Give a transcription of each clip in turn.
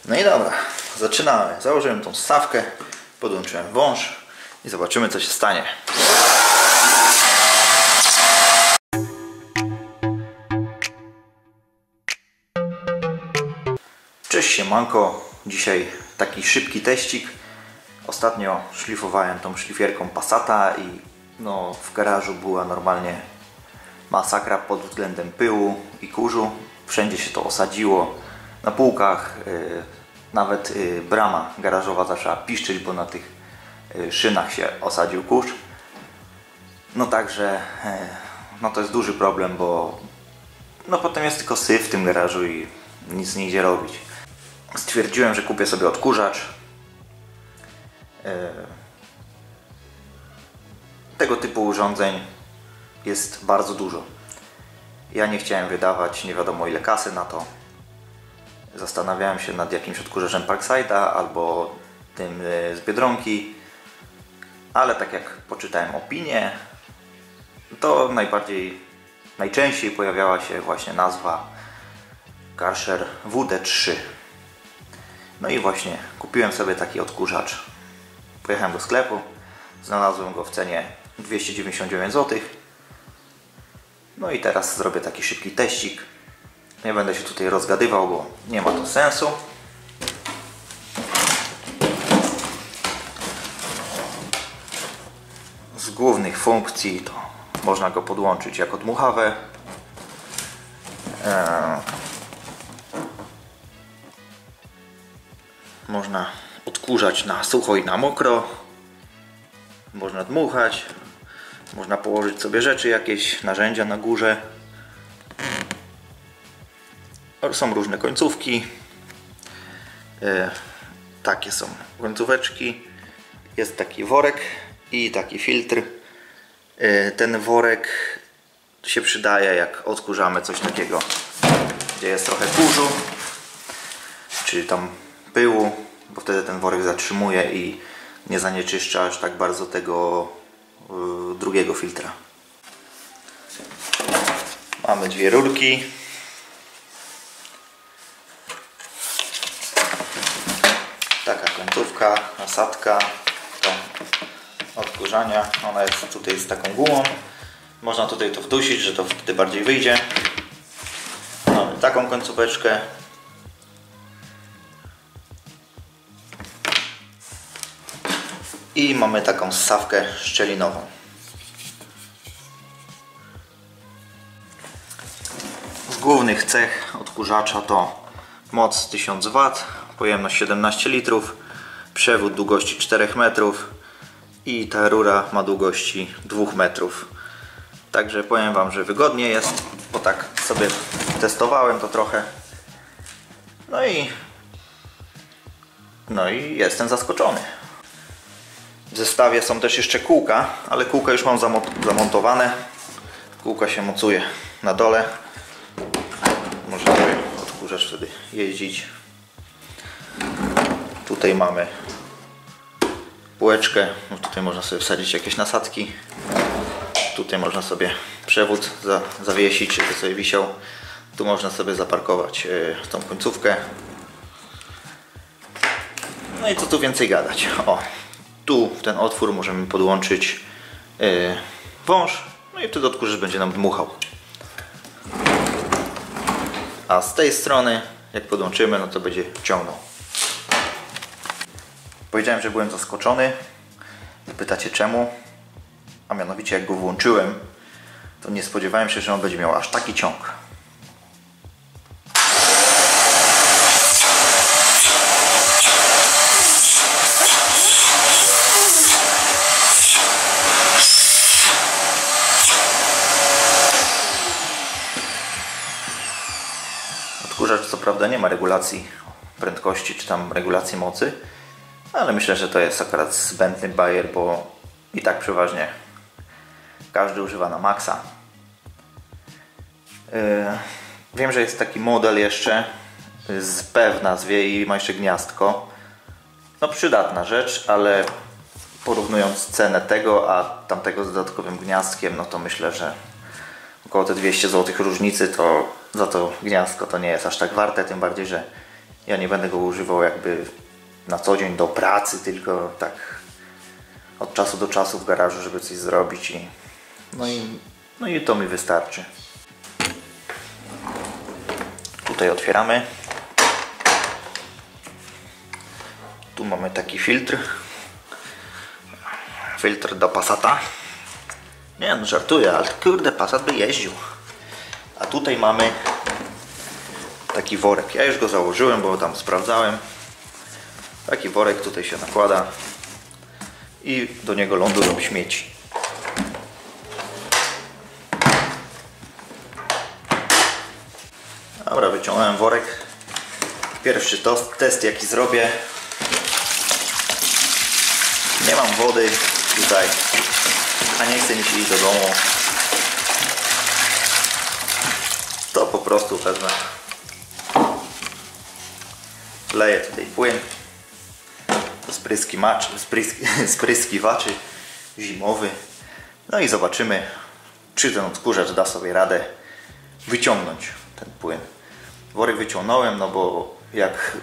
No i dobra, zaczynamy. Założyłem tą ssawkę, podłączyłem wąż i zobaczymy, co się stanie. Cześć siemanko, dzisiaj taki szybki teścik. Ostatnio szlifowałem tą szlifierką Passata i no, w garażu była normalnie masakra pod względem pyłu i kurzu. Wszędzie się to osadziło, na półkach, nawet brama garażowa zaczęła piszczeć, bo na tych szynach się osadził kurz. No także no to jest duży problem, bo no potem jest tylko syf w tym garażu i nic nie idzie robić. Stwierdziłem, że kupię sobie odkurzacz. Tego typu urządzeń jest bardzo dużo. Ja nie chciałem wydawać nie wiadomo ile kasy na to. Zastanawiałem się nad jakimś odkurzaczem Parkside'a albo tym z Biedronki, ale tak jak poczytałem opinię, to najczęściej pojawiała się właśnie nazwa Karcher WD3. No i właśnie kupiłem sobie taki odkurzacz. Pojechałem do sklepu, znalazłem go w cenie 299 zł. No i teraz zrobię taki szybki teścik. Nie będę się tutaj rozgadywał, bo nie ma to sensu. Z głównych funkcji to można go podłączyć jako dmuchawę. Można odkurzać na sucho i na mokro. Można dmuchać. Można położyć sobie rzeczy, jakieś narzędzia na górze. Są różne końcówki. Takie są końcóweczki. Jest taki worek i taki filtr. Ten worek się przydaje, jak odkurzamy coś takiego, gdzie jest trochę kurzu, czy tam pyłu, bo wtedy ten worek zatrzymuje i nie zanieczyszcza aż tak bardzo tego drugiego filtra. Mamy dwie rurki. Taka końcówka, nasadka do odkurzania. Ona jest tutaj z taką gumą. Można tutaj to wdusić, że to wtedy bardziej wyjdzie. Mamy taką końcóweczkę. I mamy taką ssawkę szczelinową. Z głównych cech odkurzacza to moc 1000 W, pojemność 17 litrów, przewód długości 4 metrów i ta rura ma długości 2 metrów. Także powiem Wam, że wygodnie jest, bo tak sobie testowałem to trochę. No i jestem zaskoczony. W zestawie są też jeszcze kółka, ale kółka już mam zamontowane. Kółka się mocuje na dole. Może sobie odkurzacz wtedy jeździć. Tutaj mamy półeczkę. Tutaj można sobie wsadzić jakieś nasadki. Tutaj można sobie przewód zawiesić, żeby sobie wisiał. Tu można sobie zaparkować tą końcówkę. No i co tu więcej gadać. O, tu w ten otwór możemy podłączyć wąż. No i wtedy odkurzacz będzie nam dmuchał. A z tej strony, jak podłączymy, no to będzie ciągnął. Powiedziałem, że byłem zaskoczony. Pytacie czemu? A mianowicie jak go włączyłem, to nie spodziewałem się, że on będzie miał aż taki ciąg. Odkurzacz co prawda nie ma regulacji prędkości czy tam regulacji mocy, ale myślę, że to jest akurat zbędny bajer, bo i tak przeważnie każdy używa na maksa. Wiem, że jest taki model jeszcze z P w nazwie i ma jeszcze gniazdko. No przydatna rzecz, ale porównując cenę tego a tamtego z dodatkowym gniazdkiem, no to myślę, że około te 200 zł różnicy to za to gniazdko to nie jest aż tak warte, tym bardziej, że Ja nie będę go używał jakby na co dzień do pracy, tylko tak od czasu do czasu w garażu, żeby coś zrobić no i to mi wystarczy. Tutaj otwieramy. Tu mamy taki filtr do Passata. Nie no, żartuję, ale kurde, Passat by jeździł. A tutaj mamy taki worek. Ja już go założyłem, bo tam sprawdzałem. Taki worek tutaj się nakłada i do niego lądują śmieci. Dobra, wyciągnąłem worek. Pierwszy test jaki zrobię. Nie mam wody tutaj, a nie chce mi się iść do domu. To po prostu wezmę. Wleję tutaj płyn do spryskiwaczy zimowy. No i zobaczymy, czy ten odkurzacz da sobie radę wyciągnąć ten płyn. Worek wyciągnąłem, no bo jak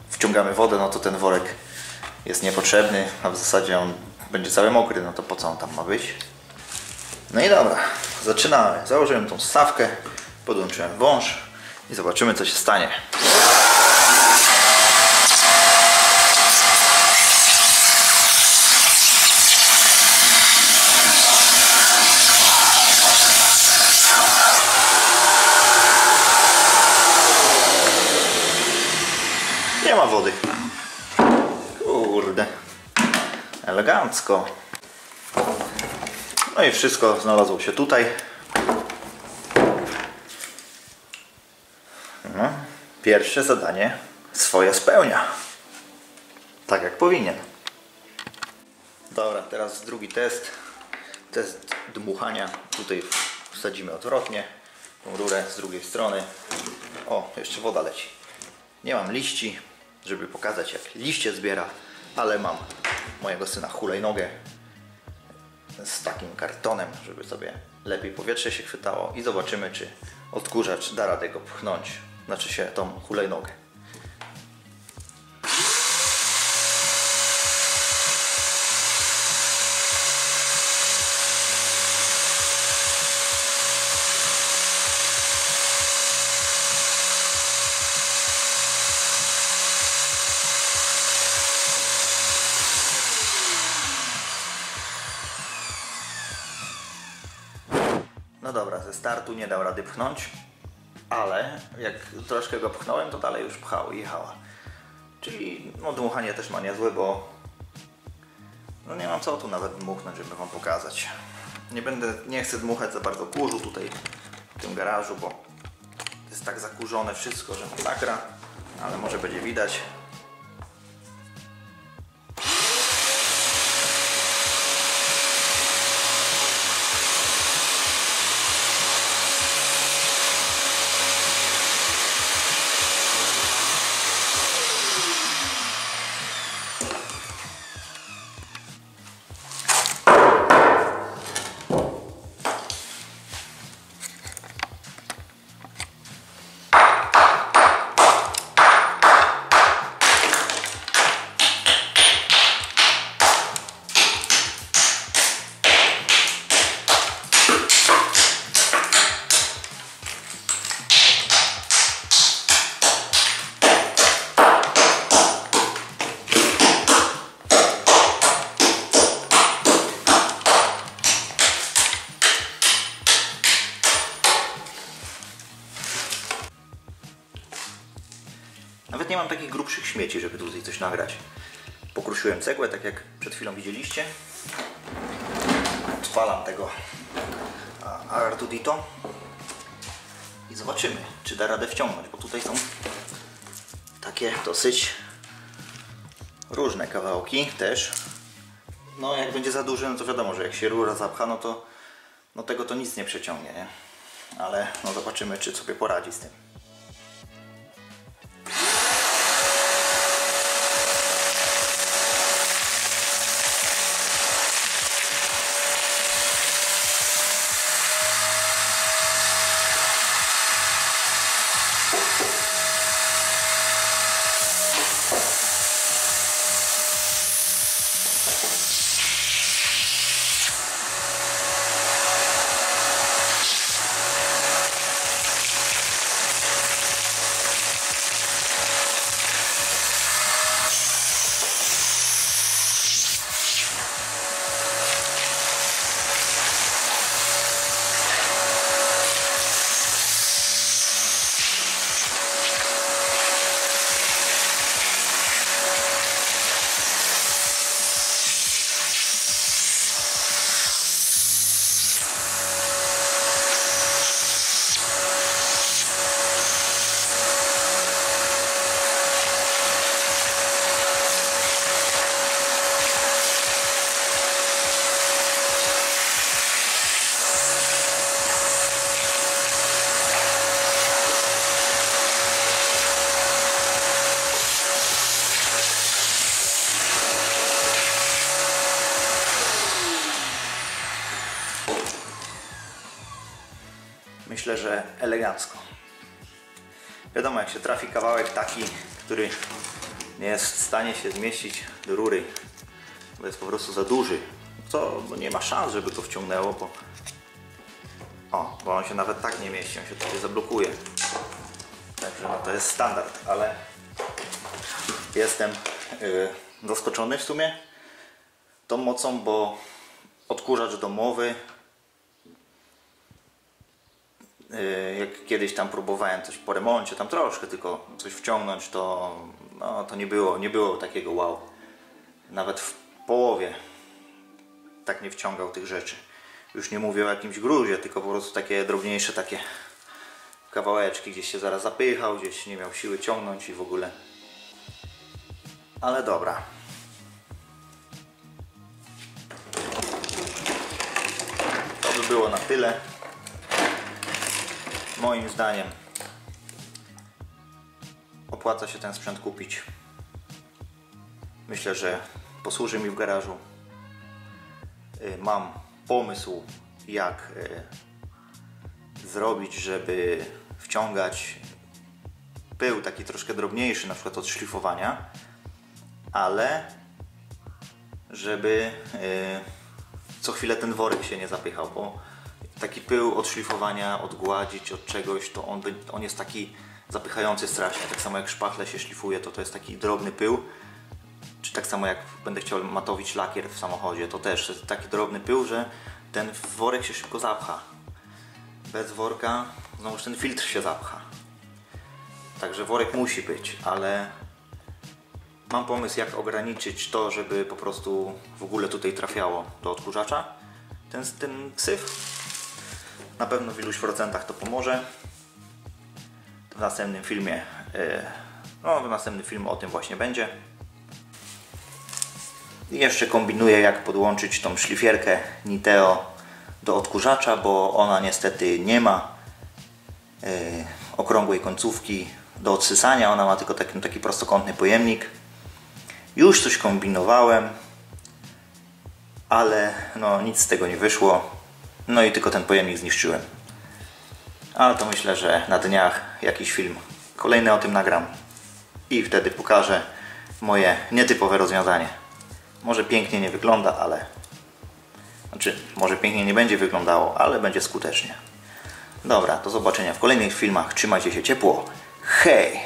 wciągamy wodę, no to ten worek jest niepotrzebny, a w zasadzie on będzie cały mokry, no to po co on tam ma być? No i dobra, zaczynamy. Założyłem tą stawkę, podłączyłem wąż i zobaczymy, co się stanie. Nie ma wody. Kurde. Elegancko. No i wszystko znalazło się tutaj. No, pierwsze zadanie swoje spełnia. Tak jak powinien. Dobra, teraz drugi test. Test dmuchania. Tutaj wsadzimy odwrotnie. Tą rurę z drugiej strony. O, jeszcze woda leci. Nie mam liści, żeby pokazać jak liście zbiera, ale mam mojego syna hulajnogę z takim kartonem, żeby sobie lepiej powietrze się chwytało i zobaczymy, czy odkurzacz da radę go pchnąć, znaczy się tą hulajnogę. No dobra, ze startu nie dał rady pchnąć, ale jak troszkę go pchnąłem, to dalej już pchał i jechała. Czyli no, dmuchanie też ma niezłe, bo no, nie mam co tu nawet dmuchnąć, żeby wam pokazać. Nie chcę dmuchać za bardzo kurzu tutaj w tym garażu, bo jest tak zakurzone wszystko, że masakra, ale może będzie widać. Nawet nie mam takich grubszych śmieci, żeby tutaj coś nagrać. Pokrusiłem cegłę, tak jak przed chwilą widzieliście. Odpalam tego Artudito i zobaczymy, czy da radę wciągnąć, bo tutaj są takie dosyć różne kawałki też. No jak będzie za duży, no to wiadomo, że jak się rura zapcha, no to tego to nic nie przeciągnie, nie? Ale no zobaczymy, czy sobie poradzi z tym. myślę, że elegancko. Wiadomo, jak się trafi kawałek taki, który nie jest w stanie się zmieścić do rury, bo jest po prostu za duży, to nie ma szans, żeby go wciągnęło, bo on się nawet tak nie mieści, on się tutaj zablokuje. Także no, to jest standard, ale jestem zaskoczony w sumie tą mocą, bo odkurzacz domowy, jak kiedyś tam próbowałem coś po remoncie, tam troszkę tylko coś wciągnąć, to, no, to nie było takiego wow. Nawet w połowie tak nie wciągał tych rzeczy. Już nie mówię o jakimś gruzie, tylko po prostu takie drobniejsze takie kawałeczki, gdzieś się zaraz zapychał, gdzieś nie miał siły ciągnąć i w ogóle. Ale dobra. To by było na tyle. Moim zdaniem opłaca się ten sprzęt kupić. Myślę, że posłuży mi w garażu. Mam pomysł, jak zrobić, żeby wciągać pył taki troszkę drobniejszy, na przykład od szlifowania, ale żeby co chwilę ten worek się nie zapychał, bo taki pył od szlifowania, odgładzić od czegoś, to on jest taki zapychający strasznie. Tak samo jak szpachle się szlifuje, to jest taki drobny pył. Czy tak samo jak będę chciał matowić lakier w samochodzie, to też jest taki drobny pył, że ten worek się szybko zapcha. Bez worka znowuż ten filtr się zapcha. Także worek musi być, ale mam pomysł, jak ograniczyć to, żeby po prostu w ogóle tutaj trafiało do odkurzacza ten syf. Na pewno w iluś procentach to pomoże. W następnym filmie, następny film o tym właśnie będzie. I jeszcze kombinuję, jak podłączyć tą szlifierkę Niteo do odkurzacza, bo ona niestety nie ma okrągłej końcówki do odsysania. Ona ma tylko taki prostokątny pojemnik. Już coś kombinowałem, ale no, nic z tego nie wyszło. No i tylko ten pojemnik zniszczyłem. Ale to myślę, że na dniach jakiś film kolejny o tym nagram i wtedy pokażę moje nietypowe rozwiązanie. Może pięknie nie wygląda, ale... może pięknie nie będzie wyglądało, ale będzie skutecznie. Dobra, do zobaczenia w kolejnych filmach. Trzymajcie się ciepło. Hej!